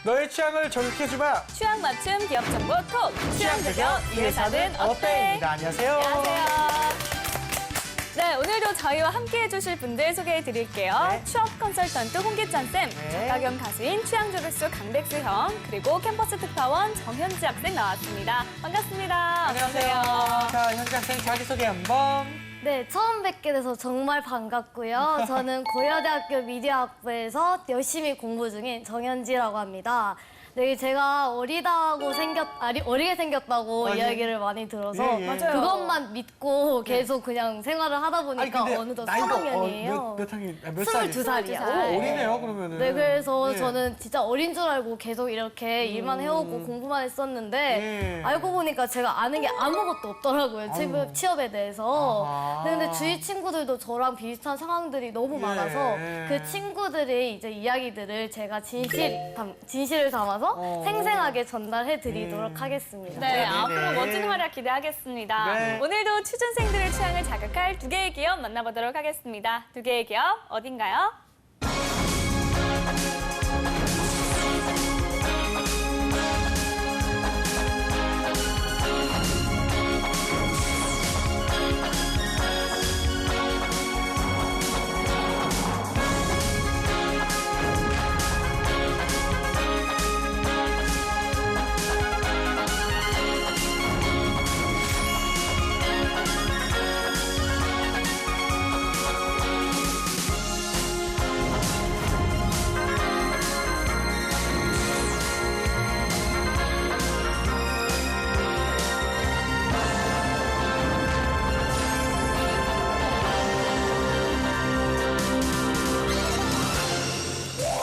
너의 취향을 저격해주마. 취향 맞춤 기업 정보 톡. 취향 저격 이 회사는 어때?입니다. 안녕하세요. 안녕하세요. 네, 오늘도 저희와 함께 해주실 분들 소개해드릴게요. 네. 취업 컨설턴트 홍기찬 쌤, 네. 작가 겸 가수인 취향 저격수 강백수 형, 그리고 캠퍼스 특파원 정현지 학생 나왔습니다. 반갑습니다. 안녕하세요. 자, 현지 학생 자기소개 한번. 네, 처음 뵙게 돼서 정말 반갑고요. 저는 고려대학교 미디어학부에서 열심히 공부 중인 정현지라고 합니다. 네, 제가 어리게 생겼다고 예. 이야기를 많이 들어서 예, 예. 맞아요. 그것만 믿고 계속 그냥 생활을 하다 보니까 어느덧 나이가 3학년이에요. 몇 살이에요? 22살이요. 오, 어리네요, 그러면은. 네, 그래서 예. 저는 진짜 어린 줄 알고 계속 이렇게 일만 해오고 공부만 했었는데 예. 알고 보니까 제가 아는 게 아무것도 없더라고요, 아유. 취업에 대해서. 아하. 근데 주위 친구들도 저랑 비슷한 상황들이 너무 많아서 그 친구들의 이제 이야기들을 제가 진실을 담아서 생생하게 전달해 드리도록 하겠습니다. 네, 네네. 앞으로 멋진 활약 기대하겠습니다. 네. 오늘도 취준생들의 취향을 자극할 두 개의 기업 만나보도록 하겠습니다. 두 개의 기업 어딘가요?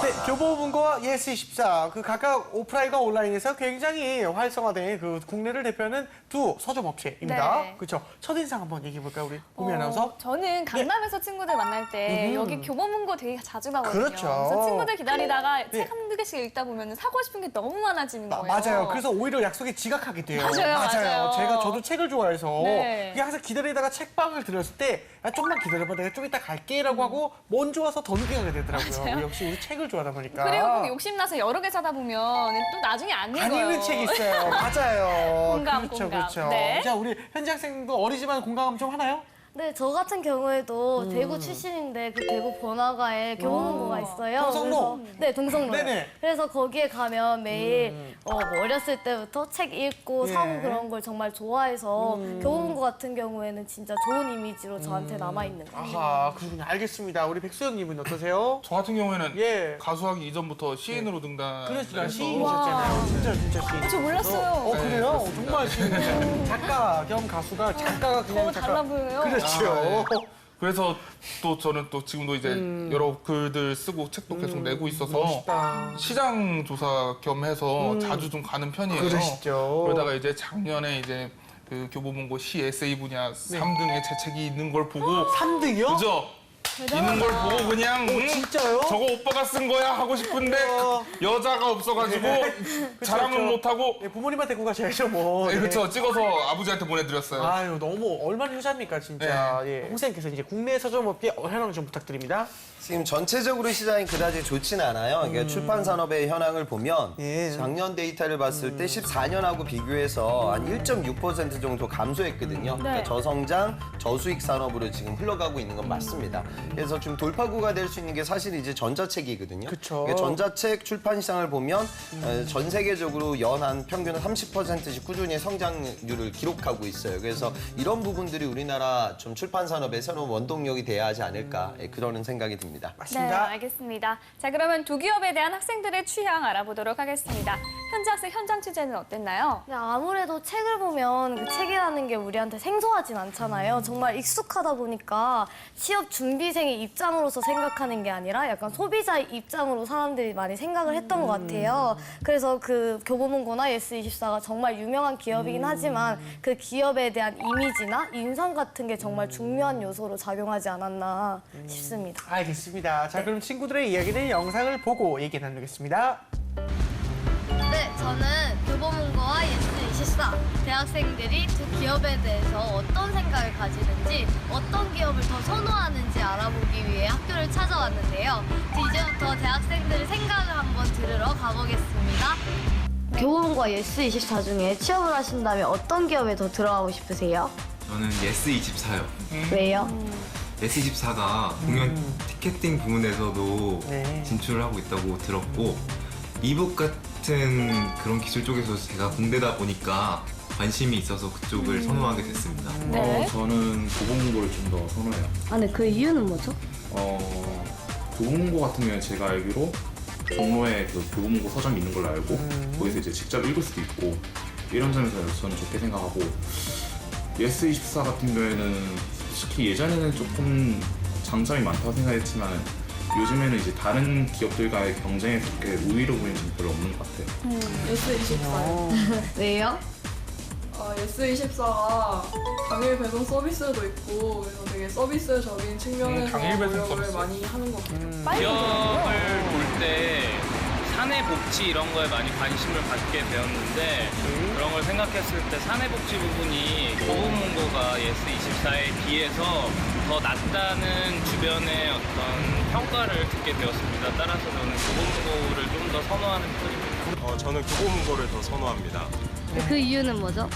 네, 교보문고와 예스24 그 각각 오프라인과 온라인에서 굉장히 활성화된 그 국내를 대표하는 두 서점 업체입니다. 네. 그렇죠. 첫인상 한번 얘기해 볼까요, 우리 보미 아나운서? 저는 강남에서 친구들 만날 때 여기 교보문고 되게 자주 가거든요. 그렇죠. 그래서 친구들 기다리다가 네. 책 한두 개씩 읽다 보면 사고 싶은 게 너무 많아지는 거예요. 맞아요. 그래서 오히려 약속에 지각하게 돼요. 맞아요. 저도 책을 좋아해서 네. 이게 항상 기다리다가 책방을 들었을 때 야, 좀만 기다려봐. 내가 좀 이따 갈게라고 하고 먼저 와서 더 늦게 가게 되더라고요. 맞아요. 역시 우리 책을 좋아하다 보니까. 그리고 꼭 욕심나서 여러 개 사다 보면 또 나중에 안 읽어요. 안 읽는 책이 있어요. 맞아요. 공감, 그렇죠, 공감. 그렇죠. 네. 자, 우리 현지 학생도 어리지만 공감 좀 하나요? 네, 저 같은 경우에도 대구 출신인데 그 대구 번화가에 교보문고가 있어요. 동성로? 그래서, 네, 동성로. 네네. 그래서 거기에 가면 매일 뭐 어렸을 때부터 책 읽고 예. 사고 그런 걸 정말 좋아해서 교보문고 같은 경우에는 진짜 좋은 이미지로 저한테 남아있는 것 같아요. 아하, 그렇군요. 알겠습니다. 우리 백수영님은 어떠세요? 저 같은 경우에는 예. 가수하기 이전부터 시인으로 등단을 그러시죠. 해서 시인이셨잖아요. 진짜 시인. 저 몰랐어요. 그래요? 네, 정말 시인. 작가 겸 가수가 작가가 그냥 작가. 달라 보여요. 그렇죠. 네. 그래서 또 저는 또 지금도 이제 여러 글들 쓰고 책도 계속 내고 있어서 멋있다. 시장 조사 겸해서 자주 좀 가는 편이에요. 그러시죠. 그러다가 이제 작년에 이제 그 교보문고 시 에세이 분야 3등의 제 책이 있는 걸 보고 3등이요? 그죠? 있는 걸 보고 그냥 진짜요? 저거 오빠가 쓴 거야 하고 싶은데 여자가 없어가지고 자랑은 그렇죠. 못하고 네, 부모님한테 데리고 가셔야죠, 뭐. 네, 네. 그렇죠. 찍어서 아버지한테 보내드렸어요. 아유, 너무 얼마나 효자입니까, 진짜. 예. 홍쌤께서 이제 국내 서점업계 현황 좀 부탁드립니다. 지금 전체적으로 시장이 그다지 좋지는 않아요. 그러니까 출판 산업의 현황을 보면 예. 작년 데이터를 봤을 때 14년하고 비교해서 한 1.6% 정도 감소했거든요. 그러니까 저성장, 저수익 산업으로 지금 흘러가고 있는 건 맞습니다. 그래서 좀 돌파구가 될 수 있는 게 사실 이제 전자책이거든요. 그쵸. 그러니까 전자책 출판 시장을 보면 전 세계적으로 연한 평균 30%씩 꾸준히 성장률을 기록하고 있어요. 그래서 이런 부분들이 우리나라 좀 출판 산업의 새로운 원동력이 돼야 하지 않을까 그러는 생각이 듭니다. 네, 맞습니다. 알겠습니다. 자, 그러면 두 기업에 대한 학생들의 취향 알아보도록 하겠습니다. 현지 학생 현장 취재는 어땠나요? 근데 아무래도 책을 보면 그 책이라는 게 우리한테 생소하진 않잖아요. 정말 익숙하다 보니까 취업 준비생의 입장으로서 생각하는 게 아니라 약간 소비자의 입장으로 사람들이 많이 생각을 했던 것 같아요. 그래서 그 교보문고나 예스24가 정말 유명한 기업이긴 하지만 그 기업에 대한 이미지나 인상 같은 게 정말 중요한 요소로 작용하지 않았나 싶습니다. 알겠습니다. 자, 그럼 친구들의 이야기는 영상을 보고 얘기 나누겠습니다. 네, 저는 교보문고와 예스24 대학생들이 두 기업에 대해서 어떤 생각을 가지는지 어떤 기업을 더 선호하는지 알아보기 위해 학교를 찾아왔는데요. 이제부터 대학생들의 생각을 한번 들으러 가보겠습니다. 가보겠습니다. 교보문고와 예스24 중에 취업을 하신다면 어떤 기업에 더 들어가고 싶으세요? 저는 예스24요. 왜요? 예스24가 공연 티켓팅 부문에서도 네. 진출을 하고 있다고 들었고 이북 같은 그런 기술 쪽에서 제가 공대다 보니까 관심이 있어서 그쪽을 선호하게 됐습니다. 네. 저는 교보문고를 좀 더 선호해요. 아, 네, 그 이유는 뭐죠? 교보문고 같은 경우에 제가 알기로 종로에 그 교보문고 서점이 있는 걸로 알고 거기서 이제 직접 읽을 수도 있고 이런 점에서 저는 좋게 생각하고 예스24 같은 경우에는 솔직히 예전에는 조금 장점이 많다고 생각했지만 요즘에는 이제 다른 기업들과의 경쟁에서 그렇게 우위로 보이는 점이 별로 없는 것 같아요. 예스24요. 왜요? 예스24가 당일 배송 서비스도 있고 그래서 되게 서비스적인 측면에서 당일 배송 노력을 서비스. 많이 하는 것 같아요. 기업을 볼 때 사내복지 이런 거에 많이 관심을 갖게 되었는데 그런 걸 생각했을 때 사내복지 부분이 교보문고가 예스24에 비해서 더 낫다는 주변의 어떤 평가를 듣게 되었습니다. 따라서 저는 교보문고를 좀 더 선호하는 편입니다. 저는 교보문고를 더 선호합니다. 그 이유는 뭐죠?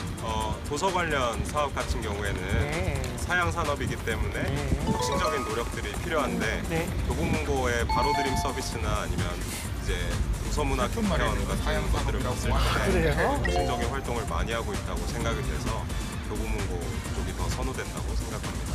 도서 관련 사업 같은 경우에는 네. 사양 산업이기 때문에 혁신적인 노력들이 필요한데 네. 교보문고의 바로드림 서비스나 아니면 이제 도서문화 슬픈 말이에요. 개편 사양 같은 것들을 산업이라고 봤을 때 그래요? 혁신적인 활동을 많이 하고 있다고 생각이 돼서 교보문고 쪽이 더 선호된다고 생각합니다.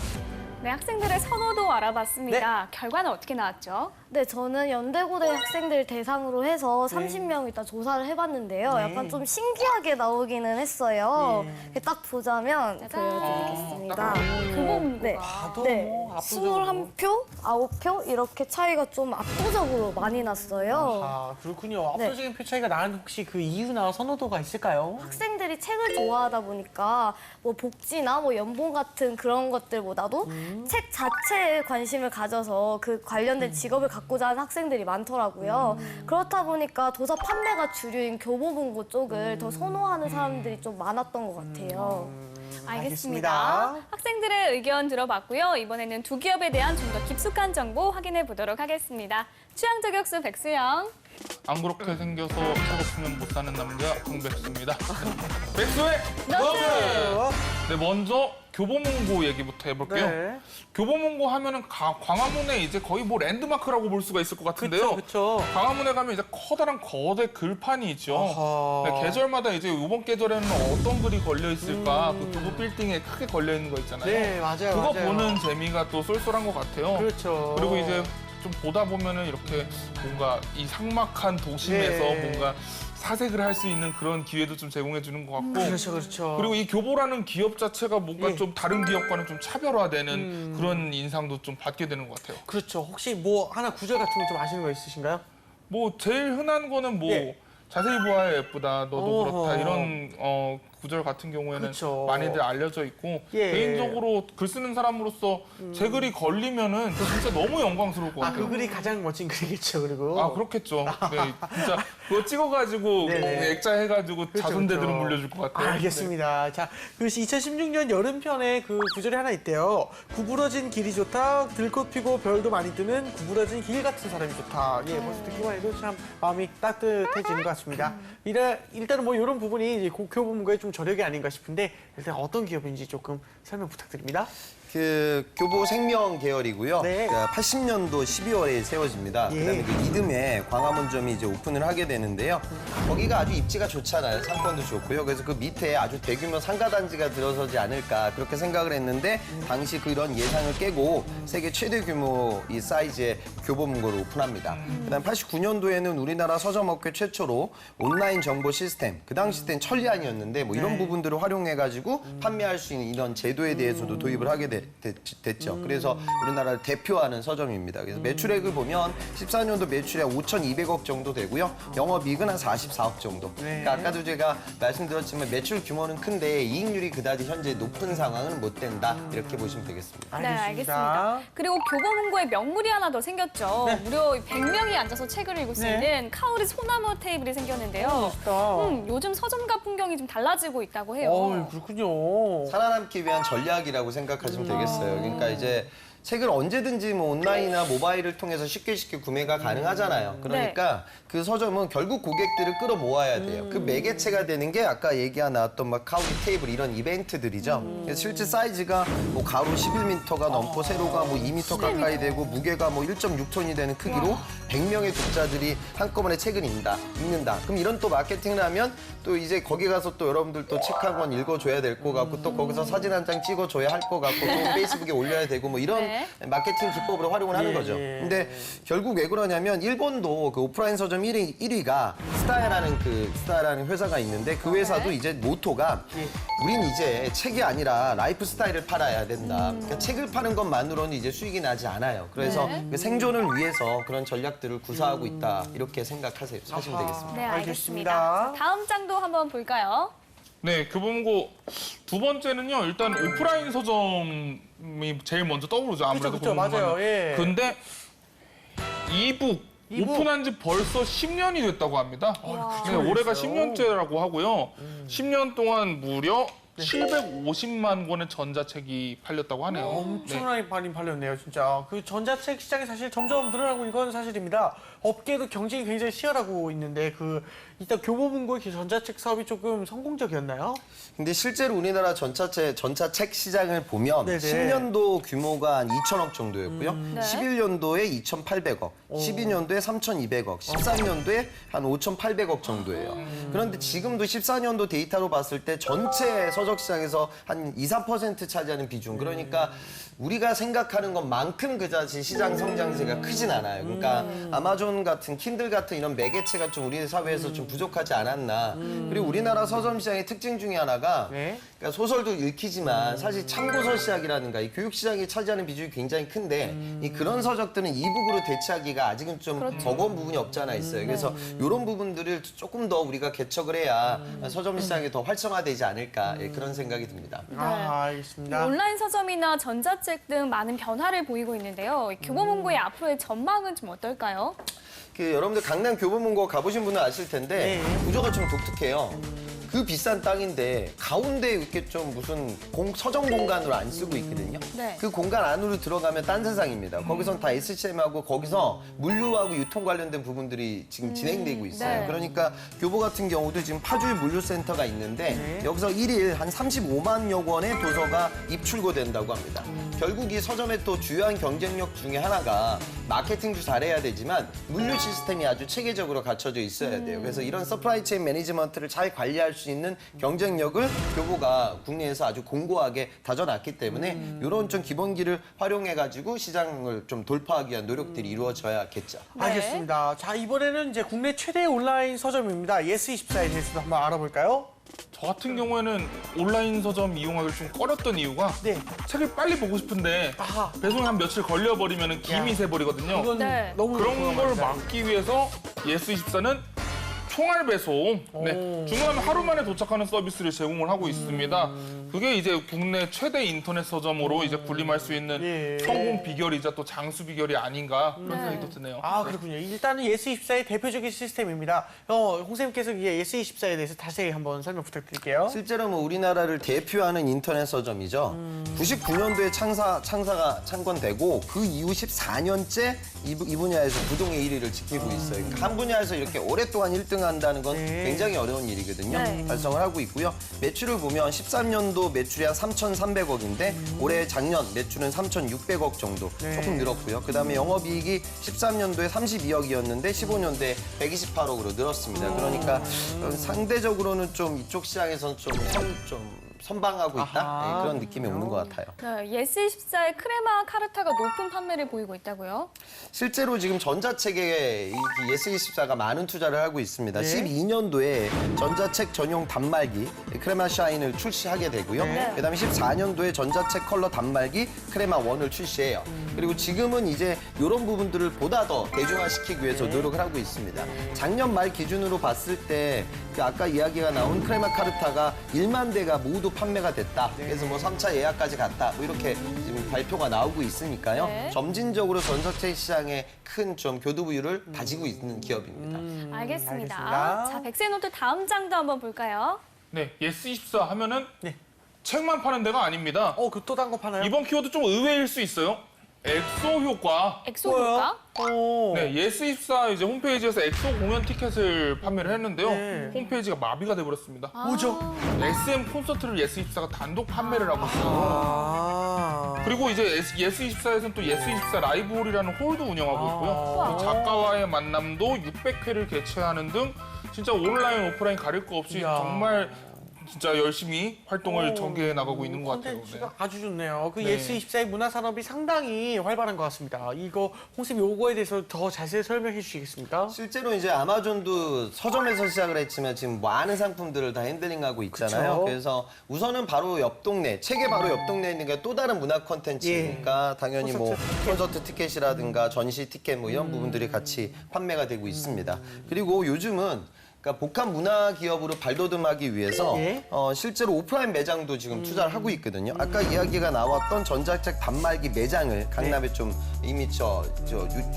네, 학생들의 선호도 알아봤습니다. 결과는 어떻게 나왔죠? 네, 저는 연대고대 학생들 대상으로 해서 30명 일단 조사를 해봤는데요. 네. 약간 좀 신기하게 나오기는 했어요. 네. 딱 보자면 짜잔. 보여드리겠습니다. 교보문고가. 네. 봐도 네, 뭐 압도적으로. 21표, 9표 이렇게 차이가 좀 압도적으로 많이 났어요. 아, 그렇군요. 네. 압도적인 표 차이가 나는 혹시 그 이유나 선호도가 있을까요? 학생들이 책을 좋아하다 보니까 뭐 복지나 뭐 연봉 같은 그런 것들보다도 책 자체에 관심을 가져서 그 관련된 직업을 갖고자 하는 학생들이 많더라고요. 그렇다 보니까 도서 판매가 주류인 교보문고 쪽을 더 선호하는 사람들이 좀 많았던 것 같아요. 알겠습니다. 학생들의 의견 들어봤고요. 이번에는 두 기업에 대한 좀 더 깊숙한 정보 확인해 보도록 하겠습니다. 취향 저격수 백수영. 안 그렇게 생겨서 책 없으면 못 사는 남자 강백수입니다. 백수의 너트! 네, 먼저 교보문고 얘기부터 해볼게요. 네. 교보문고 하면은 광화문에 이제 거의 뭐 랜드마크라고 볼 수가 있을 것 같은데요. 그렇죠. 광화문에 가면 이제 커다란 거대 글판이 있죠. 아하. 네, 계절마다 이제 이번 계절에는 어떤 글이 걸려 있을까 그 교보 빌딩에 크게 걸려 있는 거 있잖아요. 네, 맞아요. 그거 맞아요. 보는 재미가 또 쏠쏠한 것 같아요. 그렇죠. 그리고 이제 좀 보다 보면은 이렇게 뭔가 이 삭막한 도심에서 네. 뭔가 사색을 할 수 있는 그런 기회도 좀 제공해 주는 것 같고 그렇죠, 그렇죠. 그리고 이 교보라는 기업 자체가 뭔가 예. 좀 다른 기업과는 좀 차별화되는 그런 인상도 좀 받게 되는 것 같아요. 그렇죠. 혹시 뭐 하나 구절 같은 거 좀 아시는 거 있으신가요? 뭐 제일 흔한 거는 뭐 예. 자세히 보아야 예쁘다, 너도 어허. 그렇다 이런 구절 같은 경우에는 그렇죠. 많이들 알려져 있고 예. 개인적으로 글 쓰는 사람으로서 제 글이 걸리면은 진짜 너무 영광스러울 것 아, 같아요. 그 글이 가장 멋진 글이겠죠, 그리고. 아 그렇겠죠. 네, 진짜 그거 찍어가지고 네네. 액자해가지고 그렇죠, 자손대들은 그렇죠. 물려줄 것 같아요. 알겠습니다. 자, 그 2016년 여름편에 그 구절이 하나 있대요. 구부러진 길이 좋다, 들꽃 피고 별도 많이 뜨는 구부러진 길 같은 사람이 좋다. 예, 벌써 듣기만 해도 참 마음이 따뜻해지는 것 같습니다. 일단은 뭐 이런 부분이 이제 교보문고의 좀 저력이 아닌가 싶은데 일단 어떤 기업인지 조금 설명 부탁드립니다. 그 교보 생명 계열이고요. 네. 80년도 12월에 세워집니다. 예. 그다음에 그 이듬해 광화문점이 이제 오픈을 하게 되는데요. 거기가 아주 입지가 좋잖아요. 상권도 좋고요. 그래서 그 밑에 아주 대규모 상가단지가 들어서지 않을까 그렇게 생각을 했는데 당시 그런 예상을 깨고 세계 최대 규모 이 사이즈의 교보문고를 오픈합니다. 그다음 89년도에는 우리나라 서점업계 최초로 온라인 정보 시스템, 그 당시 때는 천리안이었는데 뭐 이런 부분들을 활용해가지고 판매할 수 있는 이런 제도에 대해서도 도입을 하게 됐죠. 그래서 우리나라를 대표하는 서점입니다. 그래서 매출액을 보면 14년도 매출액 5,200억 정도 되고요. 영업이익은 한 44억 정도. 그러니까 아까도 제가 말씀드렸지만 매출 규모는 큰데 이익률이 그다지 현재 높은 상황은 못 된다. 이렇게 보시면 되겠습니다. 네, 알겠습니다. 그리고 교보문고에 명물이 하나 더 생겼죠. 무려 100명이 앉아서 책을 읽을 수 네. 있는 카오리 소나무 테이블이 생겼는데요. 멋있다. 요즘 서점가 풍경이 좀 달라지고 있다고 해요. 그렇군요. 살아남기 위한 전략이라고 생각하시면 되겠어요. 그러니까 이제 책을 언제든지 뭐 온라인이나 모바일을 통해서 쉽게 구매가 가능하잖아요. 그러니까 그 서점은 결국 고객들을 끌어모아야 돼요. 그 매개체가 되는 게 아까 얘기가 나왔던 막 카우디 테이블 이런 이벤트들이죠. 그래서 실제 사이즈가 뭐 가로 11m가 넘고 세로가 뭐 2m 가까이 되고 무게가 뭐 1.6톤이 되는 크기로 100명의 독자들이 한꺼번에 책을 읽는다. 그럼 이런 또 마케팅을 하면 또 이제 거기 가서 또 여러분들 또 책 한 권 읽어줘야 될 것 같고 또 거기서 사진 한 장 찍어줘야 할 것 같고 또 페이스북에 올려야 되고 뭐 이런 마케팅 기법으로 활용을 하는 거죠. 근데 결국 왜 그러냐면 일본도 그 오프라인 서점 1위가 스타라는 회사가 있는데 그 회사도 이제 모토가 우린 이제 책이 아니라 라이프 스타일을 팔아야 된다. 그러니까 책을 파는 것만으로는 이제 수익이 나지 않아요. 그래서 그 생존을 위해서 그런 전략들을 구사하고 있다. 이렇게 생각하시면 되겠습니다. 네, 알겠습니다. 알겠습니다. 다음 장도 한번 볼까요? 네, 교보문고 두 번째는요. 일단 오프라인 서점이 제일 먼저 떠오르죠. 아무래도 그쵸, 맞아요. 예. 근데 이북 오픈한 지 벌써 10년이 됐다고 합니다. 네, 올해가 10년째라고 하고요. 10년 동안 무려 750만 권의 전자책이 팔렸다고 하네요. 엄청나게 많이 팔렸네요, 진짜. 그 전자책 시장이 사실 점점 늘어나고 있는 건 사실입니다. 업계도 경쟁이 굉장히 치열하고 있는데 일단 교보문고의 전자책 사업이 조금 성공적이었나요? 근데 실제로 우리나라 전자책 시장을 보면 네네. 10년도 규모가 한 2천억 정도였고요. 11년도에 2,800억, 12년도에 3,200억, 13년도에 한 5,800억 정도예요. 그런데 지금도 14년도 데이터로 봤을 때 전체 서적 시장에서 한 2~3% 차지하는 비중. 그러니까 우리가 생각하는 것만큼 그다지 시장 성장세가 크진 않아요. 그러니까 아마존 같은 킨들 같은 이런 매개체가 좀 우리 사회에서 좀 부족하지 않았나. 그리고 우리나라 서점 시장의 특징 중에 하나가 그러니까 소설도 읽히지만 사실 참고서 시장이라든가 이 교육 시장이 차지하는 비중이 굉장히 큰데 이 그런 서적들은 이북으로 대체하기가 아직은 좀 버거운 부분이 없잖아 있어요. 그래서 이런 부분들을 조금 더 우리가 개척을 해야 서점 시장이 더 활성화되지 않을까 그런 생각이 듭니다. 알겠습니다. 온라인 서점이나 전자책 등 많은 변화를 보이고 있는데요. 교보문고의 앞으로의 전망은 좀 어떨까요? 여러분들 강남 교보문고 가보신 분은 아실 텐데 구조가 좀 독특해요. 그 비싼 땅인데 가운데 이렇게 좀 무슨 서점 공간으로 안 쓰고 있거든요. 네. 그 공간 안으로 들어가면 딴 세상입니다. 거기선 다 SCM하고 거기서 물류하고 유통 관련된 부분들이 지금 진행되고 있어요. 네. 그러니까 교보 같은 경우도 지금 파주에 물류센터가 있는데 여기서 1일 한 35만여 권의 도서가 입출고된다고 합니다. 결국 이 서점의 또 주요한 경쟁력 중에 하나가 마케팅도 잘해야 되지만 물류 시스템이 아주 체계적으로 갖춰져 있어야 돼요. 그래서 이런 서프라이 체인 매니지먼트를 잘 관리할 수 있는 경쟁력을 교보가 국내에서 아주 공고하게 다져놨기 때문에 이런 좀 기본기를 활용해가지고 시장을 좀 돌파하기 위한 노력들이 이루어져야겠죠. 알겠습니다. 자, 이번에는 이제 국내 최대 온라인 서점입니다. 예스24에 대해서도 한번 알아볼까요? 저 같은 경우에는 온라인 서점 이용하기를 좀 꺼렸던 이유가 책을 빨리 보고 싶은데 배송이 한 며칠 걸려버리면 김이 새버리거든요. 이건 너무 그런 걸 막기 위해서 예스24는 총알 배송, 주문하면 하루 만에 도착하는 서비스를 제공을 하고 있습니다. 그게 이제 국내 최대 인터넷 서점으로 이제 군림할 수 있는 성공 비결이자 또 장수 비결이 아닌가 그런 생각이 또 드네요. 그렇군요. 일단은 예스24의 대표적인 시스템입니다. 홍 선생님께서 예스24에 대해서 다시 한번 설명 부탁드릴게요. 실제로 뭐 우리나라를 대표하는 인터넷 서점이죠. 99년도에 창건되고 그 이후 14년째 이 분야에서 부동의 1위를 지키고 있어요. 그러니까 한 분야에서 이렇게 오랫동안 1등 한다는 건 굉장히 어려운 일이거든요. 달성을 하고 있고요. 매출을 보면 13년도 매출이 한 3,300억인데 올해 작년 매출은 3,600억 정도 조금 늘었고요. 그다음에 영업이익이 13년도에 32억이었는데 15년도에 128억으로 늘었습니다. 그러니까 상대적으로는 좀 이쪽 시장에서는 좀 선방하고 있다 그런 느낌이 오는 것 같아요. 예스24의 크레마 카르타가 높은 판매를 보이고 있다고요? 실제로 지금 전자책에 이 예스24가 많은 투자를 하고 있습니다. 12년도에 전자책 전용 단말기 크레마 샤인을 출시하게 되고요. 그다음에 14년도에 전자책 컬러 단말기 크레마 1을 출시해요. 그리고 지금은 이제 이런 부분들을 보다 더 대중화시키기 위해서 노력을 하고 있습니다. 작년 말 기준으로 봤을 때 아까 이야기가 나온 크레마 카르타가 1만 대가 모두 판매가 됐다. 그래서 뭐 3차 예약까지 갔다. 뭐 이렇게 지금 발표가 나오고 있으니까요. 점진적으로 전자책 시장에 큰 좀 교두부유를 다지고 있는 기업입니다. 알겠습니다. 자, 백세노트 다음 장도 한번 볼까요? 네, 예스24 하면은 책만 파는 데가 아닙니다. 또 딴 거 파나요? 이번 키워드 좀 의외일 수 있어요. 엑소 효과. 엑소 효과? 네, 예스24 이제 홈페이지에서 엑소 공연 티켓을 판매를 했는데요. 네. 홈페이지가 마비가 돼버렸습니다. 뭐죠? SM 콘서트를 예스24가 단독 판매를 하고 있어요. 아. 그리고 이제 예스24에서는 또 예스24 라이브홀이라는 홀도 운영하고 있고요. 또 작가와의 만남도 600회를 개최하는 등 진짜 온라인, 오프라인 가릴 거 없이 이야. 정말 진짜 열심히 활동을 전개해 나가고 있는 것 같아요. 네. 콘텐츠가 아주 좋네요. 그 네. 예스24의 문화 산업이 상당히 활발한 것 같습니다. 이거 홍쌤 요거에 대해서 더 자세히 설명해 주시겠습니까? 실제로 이제 아마존도 서점에서 시작을 했지만 지금 많은 상품들을 다 핸들링하고 있잖아요. 그쵸. 그래서 우선은 바로 옆 동네, 책의 바로 옆 동네에 있는 게 또 다른 문화 콘텐츠니까 당연히 뭐 콘서트 티켓이라든가 전시 티켓 뭐 이런 부분들이 같이 판매가 되고 있습니다. 그리고 요즘은 그러니까 복합 문화 기업으로 발돋움하기 위해서 예? 실제로 오프라인 매장도 지금 투자를 하고 있거든요. 아까 이야기가 나왔던 전자책 단말기 매장을 강남에 좀 이미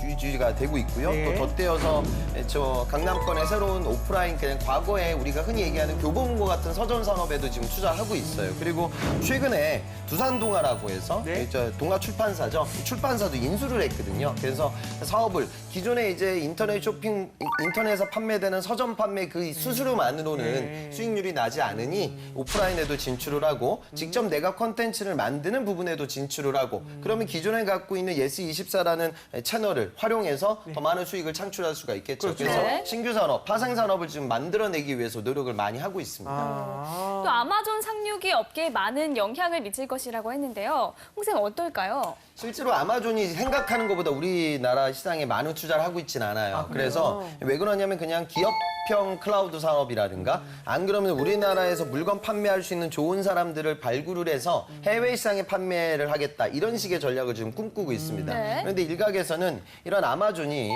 유지가 되고 있고요. 예. 또 덧대어서 저 강남권의 새로운 오프라인 그냥 과거에 우리가 흔히 얘기하는 교보문고 같은 서점 산업에도 지금 투자하고 있어요. 그리고 최근에 두산동아라고 해서 네. 동아 출판사죠. 출판사도 인수를 했거든요. 그래서 사업을 기존에 이제 인터넷 쇼핑 인터넷에서 판매되는 서점 판매 그 수수료만으로는 수익률이 나지 않으니 오프라인에도 진출을 하고 직접 내가 콘텐츠를 만드는 부분에도 진출을 하고 그러면 기존에 갖고 있는 예스24라는 채널을 활용해서 더 많은 수익을 창출할 수가 있겠죠. 그렇죠. 그래서 네. 신규 산업, 파생 산업을 지금 만들어내기 위해서 노력을 많이 하고 있습니다. 아. 또 아마존 상륙이 업계에 많은 영향을 미칠 것이라고 했는데요. 홍쌤 어떨까요? 실제로 아마존이 생각하는 것보다 우리나라 시장에 많은 투자를 하고 있지는 않아요. 그래서 왜 그러냐면 그냥 기업형 클라우드 산업이라든가 안 그러면 우리나라에서 물건 판매할 수 있는 좋은 사람들을 발굴을 해서 해외 시장에 판매를 하겠다 이런 식의 전략을 지금 꿈꾸고 있습니다. 네. 그런데 일각에서는 이런 아마존이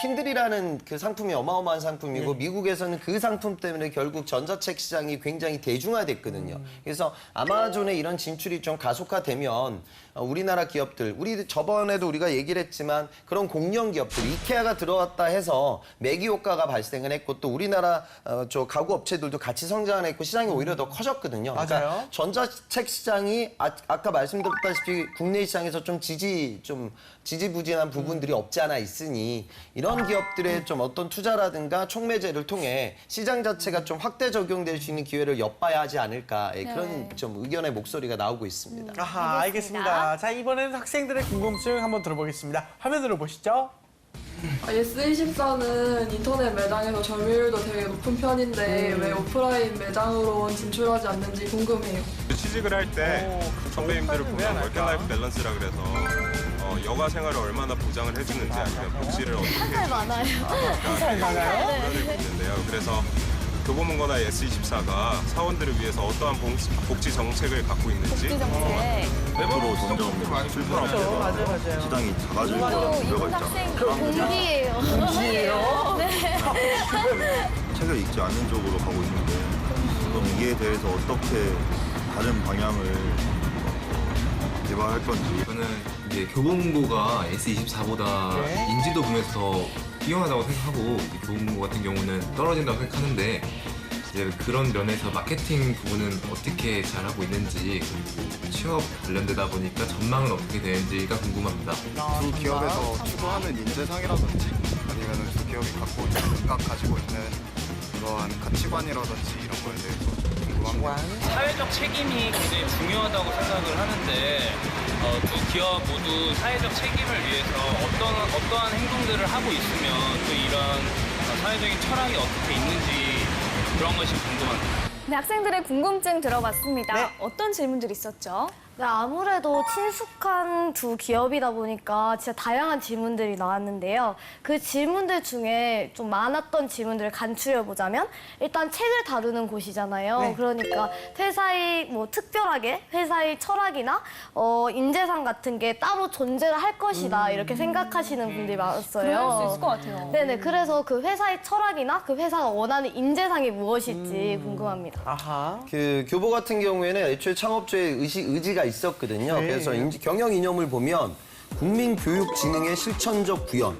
킨들이라는 그 상품이 어마어마한 상품이고 미국에서는 그 상품 때문에 결국 전자책 시장이 굉장히 대중화됐거든요. 그래서 아마존의 이런 진출이 좀 가속화되면 우리나라 기업들, 우리 저번에도 우리가 얘기를 했지만 그런 공룡 기업들, 이케아가 들어왔다 해서 매기 효과가 발생을 했고 또 우리나라 저 가구 업체들도 같이 성장을 했고 시장이 오히려 더 커졌거든요. 맞아요. 그러니까 전자책 시장이 아까 말씀드렸다시피 국내 시장에서 좀 지지부진한 부분들이 없지 않아 있으니 이런 기업들의 좀 어떤 투자라든가 촉매제를 통해 시장 자체가 좀 확대 적용될 수 있는 기회를 엿봐야 하지 않을까 그런 좀 의견의 목소리가 나오고 있습니다. 아하, 알겠습니다. 자, 이번에는 학생들의 궁금증 한번 들어보겠습니다. 화면으로 보시죠. 예스24는 인터넷 매장에서 점유율도 되게 높은 편인데 왜 오프라인 매장으로 진출하지 않는지 궁금해요. 취직을 할 때 선배님들을 왜안 보면 할까? 월드라이프 밸런스라 그래서 여가 생활을 얼마나 보장을 해주는지 아니면 복지를 어떻게 할 많아요. 잘 나가요? 고려되고 있는데요. 그래서 교보문고나 예스24가 사원들을 위해서 어떠한 복지 정책을 갖고 있는지 매번 점점 많이 그렇죠. 맞아요. 시장이 작아지고 또 우려가 이분 있잖아요. 학생 공기예요. 공기예요? 책을 읽지 않는 쪽으로 가고 있는데 그럼 이에 대해서 어떻게 다른 방향을 개발할 건지 저는 이제 교보문고가 S24보다 네. 인지도 부분에서 더 뛰어나다고 생각하고 이제 교보문고 같은 경우는 떨어진다고 생각하는데 이제 그런 면에서 마케팅 부분은 어떻게 잘하고 있는지 그리고 취업 관련되다 보니까 전망은 어떻게 되는지가 궁금합니다. 두 기업에서 추구하는 인재상이라든지 아니면 두 기업이 갖고 있는 각각 가지고 있는 그러한 가치관이라든지 이런 거에 대해서 궁금합니다. 사회적 책임이 굉장히 중요하다고 생각을 하는데 두 기업 모두 사회적 책임을 위해서 어떠한 행동들을 하고 있으면 또 이런 사회적인 철학이 어떻게 있는지 그런 것이 궁금합니다. 네, 학생들의 궁금증 들어봤습니다. 네. 어떤 질문들이 있었죠? 네, 아무래도 친숙한 두 기업이다 보니까 진짜 다양한 질문들이 나왔는데요. 그 질문들 중에 좀 많았던 질문들을 간추려보자면 일단 책을 다루는 곳이잖아요. 네. 그러니까 회사의 뭐 특별하게 회사의 철학이나 인재상 같은 게 따로 존재를 할 것이다 이렇게 생각하시는 분들이 많았어요. 그럴 수 있을 것 같아요. 네네, 그래서 그 회사의 철학이나 그 회사가 원하는 인재상이 무엇일지 궁금합니다. 아하. 그 교보 같은 경우에는 애초에 창업주의 의지가 있었거든요. 네. 그래서 경영 이념을 보면 국민교육진흥의 실천적 구현,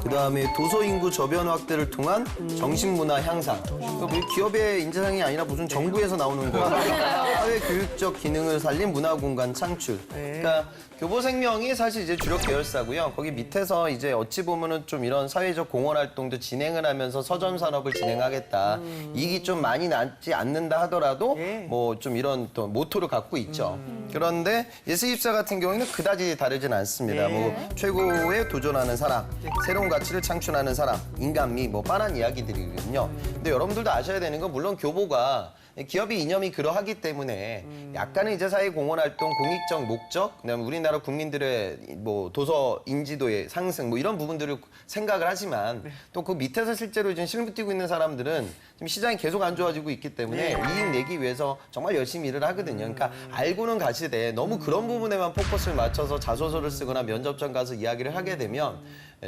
그다음에 도서 인구 저변 확대를 통한 정신문화 향상. 그러니까 뭐 기업의 인재상이 아니라 무슨 정부에서 나오는 거예요. 사회 교육적 기능을 살린 문화 공간 창출. 그러니까 교보생명이 사실 이제 주력 계열사고요. 거기 밑에서 이제 어찌 보면은 좀 이런 사회적 공헌 활동도 진행을 하면서 서점 산업을 진행하겠다. 이익이 좀 많이 남지 않는다 하더라도 뭐 좀 이런 또 모토를 갖고 있죠. 그런데 예스24 같은 경우에는 그다지 다르진 않습니다. 뭐 최고에 도전하는 사람, 새로운 가치를 창출하는 사람, 인간미, 뭐 빤한 이야기들이거든요. 근데 여러분들도 아셔야 되는 건 물론 교보가 기업의 이념이 그러하기 때문에 약간은 이제 사회 공헌 활동, 공익적 목적, 그다음에 우리나라 국민들의 뭐 도서 인지도의 상승 뭐 이런 부분들을 생각을 하지만 또 그 밑에서 실제로 지금 실무 뛰고 있는 사람들은 지금 시장이 계속 안 좋아지고 있기 때문에 이익 내기 위해서 정말 열심히 일을 하거든요. 그러니까 알고는 가시되 너무 그런 부분에만 포커스를 맞춰서 자소서를 쓰거나 면접장 가서 이야기를 하게 되면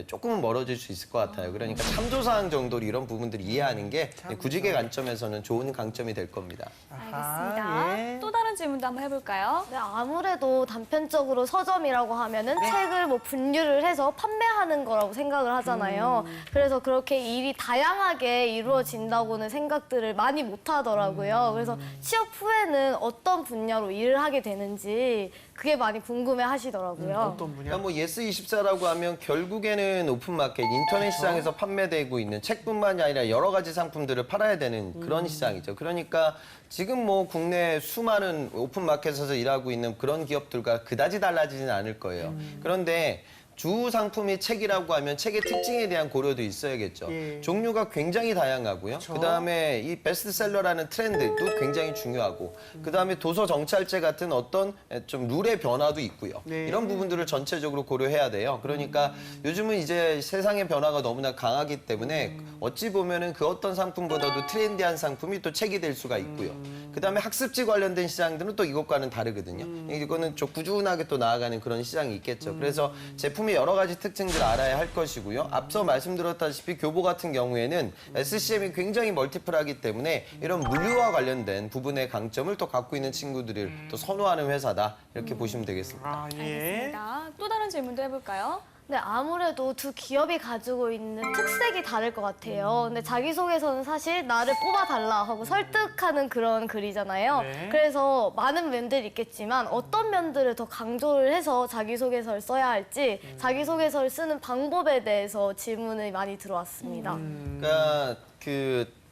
조금은 멀어질 수 있을 것 같아요. 그러니까 참조사항 정도로 이런 부분들을 이해하는 게 구직의 관점에서는 좋은 강점이 될 겁니다. 알겠습니다. 또 다른 질문도 한번 해볼까요? 네, 아무래도 단편적으로 서점이라고 하면은 책을 뭐 분류를 해서 판매하는 거라고 생각을 하잖아요. 그래서 그렇게 일이 다양하게 이루어진다고는 생각들을 많이 못 하더라고요. 그래서 취업 후에는 어떤 분야로 일을 하게 되는지 그게 많이 궁금해 하시더라고요. 어떤 분야? 그러니까 뭐 예스24라고 하면 결국에는 오픈마켓, 인터넷 시장에서 판매되고 있는 책뿐만이 아니라 여러 가지 상품들을 팔아야 되는 그런 시장이죠. 그러니까 지금 뭐 국내 수많은 오픈마켓에서 일하고 있는 그런 기업들과 그다지 달라지진 않을 거예요. 그런데 주 상품이 책이라고 하면 책의 특징에 대한 고려도 있어야겠죠. 종류가 굉장히 다양하고요. 그다음에 이 베스트셀러라는 트렌드도 굉장히 중요하고 그다음에 도서 정찰제 같은 어떤 좀 룰의 변화도 있고요. 이런 부분들을 전체적으로 고려해야 돼요. 그러니까 요즘은 이제 세상의 변화가 너무나 강하기 때문에 어찌 보면은 그 어떤 상품보다도 트렌디한 상품이 또 책이 될 수가 있고요. 그다음에 학습지 관련된 시장들은 또 이것과는 다르거든요. 이거는 좀 꾸준하게 또 나아가는 그런 시장이 있겠죠. 그래서 제품의 여러 가지 특징들을 알아야 할 것이고요. 앞서 말씀드렸다시피 교보 같은 경우에는 SCM이 굉장히 멀티플하기 때문에 이런 물류와 관련된 부분의 강점을 또 갖고 있는 친구들을 또 선호하는 회사다. 이렇게 보시면 되겠습니다. 알겠습니다. 또 다른 질문도 해볼까요? 네, 아무래도 두 기업이 가지고 있는 특색이 다를 것 같아요. 근데 자기소개서는 사실 나를 뽑아달라 하고 설득하는 그런 글이잖아요. 그래서 많은 면들이 있겠지만 어떤 면들을 더 강조를 해서 자기소개서를 써야 할지 자기소개서를 쓰는 방법에 대해서 질문이 많이 들어왔습니다. 그러니까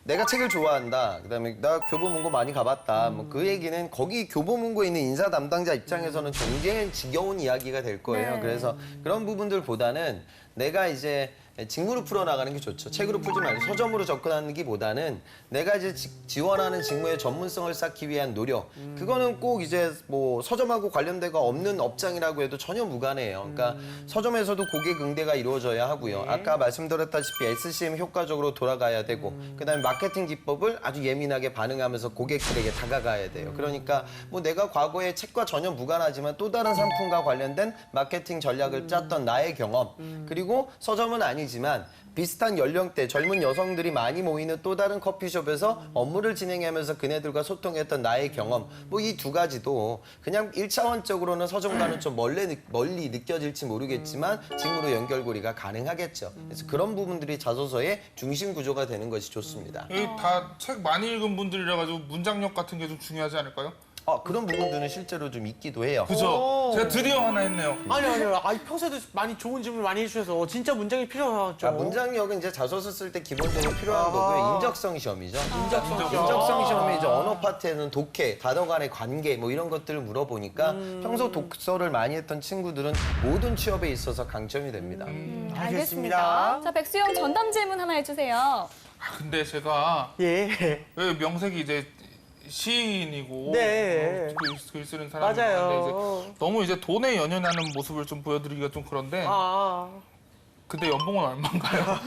내가 책을 좋아한다. 그다음에 나 교보문고 많이 가봤다. 뭐 그 얘기는 거기 교보문고에 있는 인사 담당자 입장에서는 굉장히 지겨운 이야기가 될 거예요. 그래서 그런 부분들보다는 내가 이제 직무로 풀어나가는 게 좋죠. 책으로 풀지 말고 서점으로 접근하는 게보다는 내가 이제 지원하는 직무의 전문성을 쌓기 위한 노력. 그거는 꼭 이제 뭐 서점하고 관련돼가 없는 업장이라고 해도 전혀 무관해요. 그러니까 서점에서도 고객 응대가 이루어져야 하고요. 아까 말씀드렸다시피 SCM 효과적으로 돌아가야 되고 그다음에 마케팅 기법을 아주 예민하게 반응하면서 고객들에게 다가가야 돼요. 그러니까 뭐 내가 과거에 책과 전혀 무관하지만 또 다른 상품과 관련된 마케팅 전략을 짰던 나의 경험 그리고 서점은 아니지만 비슷한 연령대 젊은 여성들이 많이 모이는 또 다른 커피숍에서 업무를 진행하면서 그네들과 소통했던 나의 경험 뭐 이 두 가지도 그냥 1차원적으로는 서점과는 좀 멀리 느껴질지 모르겠지만 직무로 연결고리가 가능하겠죠. 그래서 그런 부분들이 자소서의 중심 구조가 되는 것이 좋습니다. 다 책 많이 읽은 분들이라 가지고 문장력 같은 게 좀 중요하지 않을까요? 그런 부분들은 실제로 좀 있기도 해요. 그죠? 제가 드디어 하나 했네요. 아니요. 평소에도 많이 좋은 질문 많이 해주셔서 진짜 문장이 필요하죠. 문장력은 이제 자소서 쓸 때 기본적으로 필요한 거고요. 인적성 시험이죠. 인적성 시험에 이제 언어 파트에는 독해, 단어 간의 관계 뭐 이런 것들을 물어보니까 평소 독서를 많이 했던 친구들은 모든 취업에 있어서 강점이 됩니다. 알겠습니다. 자, 백수영 전담 질문 하나 해주세요. 근데 제가 예. 왜 명색이 이제 시인이고 네. 글 쓰는 사람인데 맞아요. 이제 너무 이제 돈에 연연하는 모습을 좀 보여드리기가 좀 그런데 근데 연봉은 얼마인가요?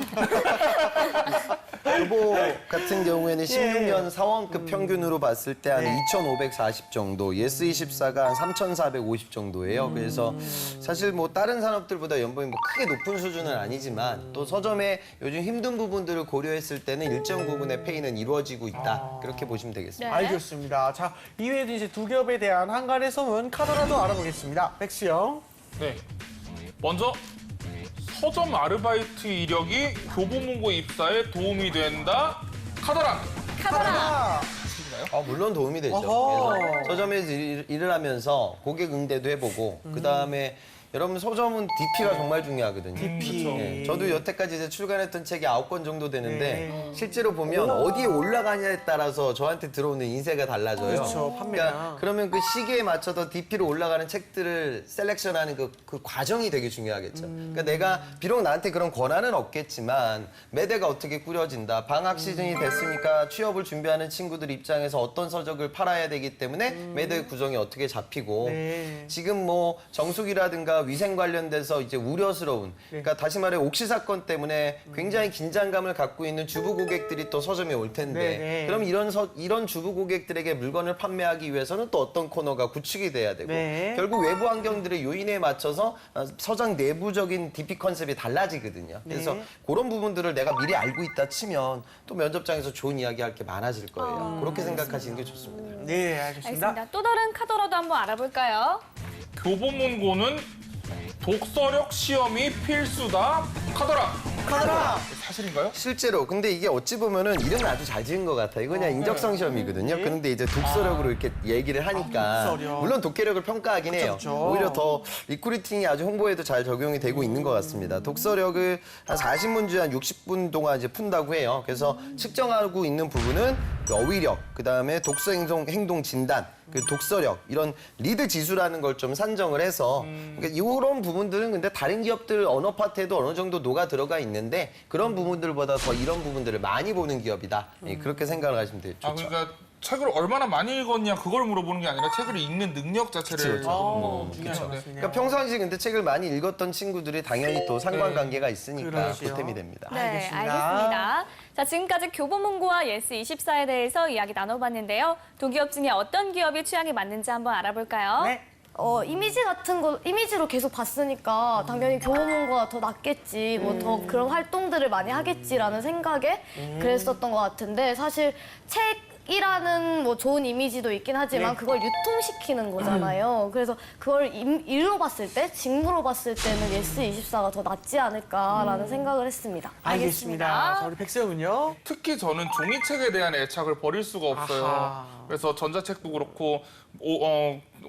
교보 같은 경우에는 16년 사원급 평균으로 봤을 때 한 2,540 정도, 예스24가 한 3,450 정도예요. 그래서 사실 뭐 다른 산업들보다 연봉이 뭐 크게 높은 수준은 아니지만 또 서점의 요즘 힘든 부분들을 고려했을 때는 일정 부분의 페이는 이루어지고 있다. 그렇게 보시면 되겠습니다. 알겠습니다. 자, 이외에도 이제 두 기업에 대한 한간의 소문 카더라도 알아보겠습니다. 백수영. 네. 먼저 서점 아르바이트 이력이 교보문고 입사에 도움이 된다. 카더라. 카더라. 물론 도움이 되죠. 어허. 그래서 서점에서 일을 하면서 고객 응대도 해보고 그다음에 여러분 서점은 DP가 정말 중요하거든요. DP. 네, 저도 여태까지 이제 출간했던 책이 9권 정도 되는데 네. 실제로 보면 어디에 올라가냐에 따라서 저한테 들어오는 인쇄가 달라져요. 그렇죠, 판매가. 그러니까 그러면 그 시기에 맞춰서 DP로 올라가는 책들을 셀렉션하는 그 과정이 되게 중요하겠죠. 그러니까 내가 비록 나한테 그런 권한은 없겠지만 매대가 어떻게 꾸려진다. 방학 시즌이 됐으니까 취업을 준비하는 친구들 입장에서 어떤 서적을 팔아야 되기 때문에 매대 구성이 어떻게 잡히고 네. 지금 뭐 정수기라든가 위생 관련돼서 이제 우려스러운 그러니까 다시 말해 옥시 사건 때문에 굉장히 긴장감을 갖고 있는 주부 고객들이 또 서점에 올 텐데 네. 그럼 이런 주부 고객들에게 물건을 판매하기 위해서는 또 어떤 코너가 구축이 돼야 되고 네. 결국 외부 환경들의 요인에 맞춰서 서점 내부적인 DP 컨셉이 달라지거든요. 그래서 그런 부분들을 내가 미리 알고 있다 치면 또 면접장에서 좋은 이야기 할 게 많아질 거예요. 그렇게 생각하시는 게 좋습니다. 네, 알겠습니다. 알겠습니다. 또 다른 카더라도 한번 알아볼까요? 교보문고는 독서력 시험이 필수다. 카더라. 카더라. 사실인가요? 실제로 근데 이게 어찌 보면은 이름은 아주 잘 지은 것 같아요. 이거 그냥 인적성 시험이거든요. 그런데 이제 독서력으로 이렇게 얘기를 하니까 독서력. 물론 독해력을 평가하긴 해요. 그쵸. 오히려 더 리크루팅이 아주 홍보에도 잘 적용이 되고 있는 것 같습니다. 독서력을 한 40문제 한 60분 동안 이제 푼다고 해요. 그래서 측정하고 있는 부분은 그 어휘력, 그다음에 독서 행동 진단, 그 독서력 이런 리드 지수라는 걸 좀 산정을 해서 그러니까 이런 부분들은 근데 다른 기업들 언어 파트에도 어느 정도 녹아 들어가 있는데 그런 부분들보다 더 이런 부분들을 많이 보는 기업이다. 예, 그렇게 생각을 하시면 되죠. 그러니까 책을 얼마나 많이 읽었냐 그걸 물어보는 게 아니라 책을 읽는 능력 자체를 그쵸. 뭐 중요한 것 같습니다. 그러니까 평상시 근데 책을 많이 읽었던 친구들이 당연히 또 상관관계가 있으니까 그러지요. 보탬이 됩니다. 네, 알겠습니다. 알겠습니다. 자, 지금까지 교보문고와 예스24에 대해서 이야기 나눠봤는데요. 두 기업 중에 어떤 기업이 취향에 맞는지 한번 알아볼까요? 네. 이미지로 계속 봤으니까 당연히 교보문고가 더 낫겠지, 뭐 더 그런 활동들을 많이 하겠지라는 생각에 그랬었던 것 같은데 사실 책이라는 뭐 좋은 이미지도 있긴 하지만 그걸 유통시키는 거잖아요. 그래서 그걸 일로 봤을 때, 직무로 봤을 때는 예스24가 더 낫지 않을까라는 생각을 했습니다. 알겠습니다. 자, 우리 백세훈은요? 특히 저는 종이책에 대한 애착을 버릴 수가 없어요. 아하. 그래서 전자책도 그렇고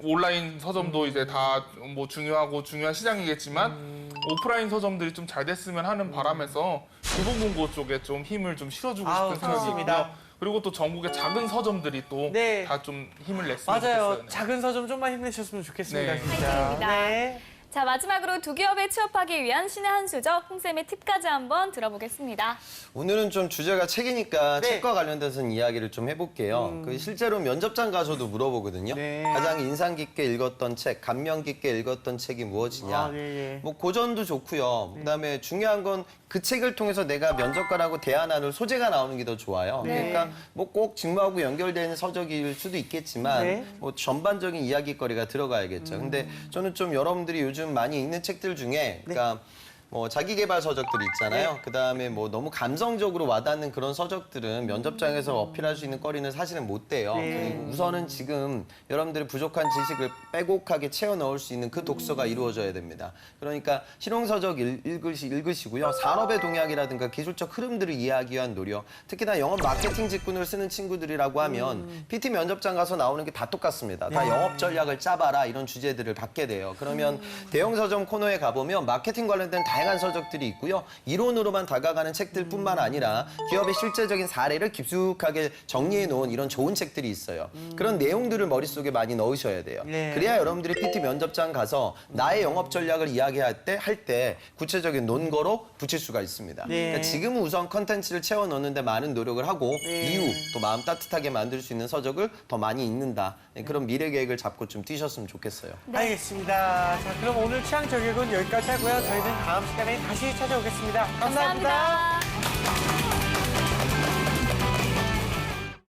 온라인 서점도 이제 다 뭐 중요한 시장이겠지만 오프라인 서점들이 좀 잘 됐으면 하는 바람에서 교보문고 쪽에 좀 힘을 좀 실어주고 싶은 생각이 좋습니다. 있고요. 그리고 또 전국의 작은 서점들이 또 다 좀 네. 힘을 냈으면 맞아요. 좋겠어요. 작은 서점 좀만 힘내셨으면 좋겠습니다. 네. 진짜. 화이팅입니다. 네. 자, 마지막으로 두 기업에 취업하기 위한 신의 한 수저, 홍쌤의 팁까지 한번 들어보겠습니다. 오늘은 좀 주제가 책이니까 네. 책과 관련돼서 이야기를 좀 해볼게요. 그 실제로 면접장 가서도 물어보거든요. 네. 가장 인상 깊게 읽었던 책, 감명 깊게 읽었던 책이 무엇이냐. 아, 네, 네. 뭐 고전도 좋고요. 그다음에 중요한 건 그 책을 통해서 내가 면접관하고 대화 나눌 소재가 나오는 게 더 좋아요. 네. 그러니까 뭐 꼭 직무하고 연결되는 서적일 수도 있겠지만 네. 뭐 전반적인 이야기거리가 들어가야겠죠. 근데 저는 좀 여러분들이 요즘 많이 읽는 책들 중에 그러니까 뭐 자기개발 서적들이 있잖아요. 그다음에 뭐 너무 감성적으로 와닿는 그런 서적들은 면접장에서 어필할 수 있는 거리는 사실은 못 돼요. 그리고 우선은 지금 여러분들이 부족한 지식을 빼곡하게 채워 넣을 수 있는 그 독서가 이루어져야 됩니다. 그러니까 실용서적 읽으시고요. 산업의 동향이라든가 기술적 흐름들을 이해하기 위한 노력. 특히나 영업 마케팅 직군을 쓰는 친구들이라고 하면 PT 면접장 가서 나오는 게 다 똑같습니다. 다 영업 전략을 짜봐라 이런 주제들을 받게 돼요. 그러면 대형 서점 코너에 가보면 마케팅 관련된 다양한 서적들이 있고요. 이론으로만 다가가는 책들뿐만 아니라 기업의 실제적인 사례를 깊숙하게 정리해 놓은 이런 좋은 책들이 있어요. 그런 내용들을 머릿속에 많이 넣으셔야 돼요. 네. 그래야 여러분들이 PT 면접장 가서 나의 영업 전략을 이야기할 때 구체적인 논거로 붙일 수가 있습니다. 네. 그러니까 지금은 우선 컨텐츠를 채워 넣는데 많은 노력을 하고 이후 또 마음 따뜻하게 만들 수 있는 서적을 더 많이 읽는다. 그런 미래 계획을 잡고 좀 뛰셨으면 좋겠어요. 알겠습니다. 자, 그럼 오늘 취향 저격은 여기까지 하고요. 저희는 다음 시간에 다시 찾아오겠습니다 감사합니다. 감사합니다.